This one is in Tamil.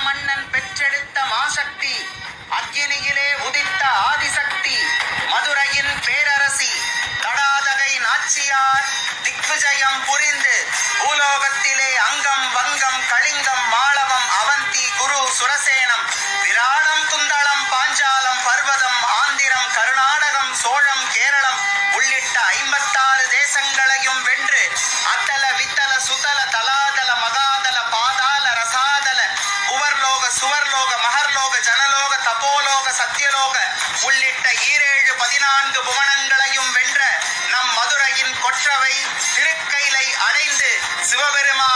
மாமன்னன் பெற்றெடுத்த மாசக்தி, அக்கினியிலே உதித்த ஆதிசக்தி, மதுரையின் பேரரசி, தடாதகை நாச்சியார் திக்விஜயம் புரிந்து பூலோகத்திலே அங்கம் வங்கம் கலிங்கம் மாளவம் அவந்தி குரு சுரசேனம் விராடம் குந்தளம் பாஞ்சாலம் பர்வதம் ஆந்திரம் கர்நாடகம் சோழம் கேரளம் உள்ளிட்ட 56 தேசங்களையும் வென்று அத்தல வித்தல சுதல தலாதல மகாதல பாதாள ரசாதல புவர்லோக சுவர்லோக மகர்லோக ஜனலோக தபோலோக சத்தியலோக உள்ளிட்ட 14 புவனங்களையும் வென்ற நம் மதுரையின் கொற்றவை திருக்கைலை அடைந்து சிவபெருமான்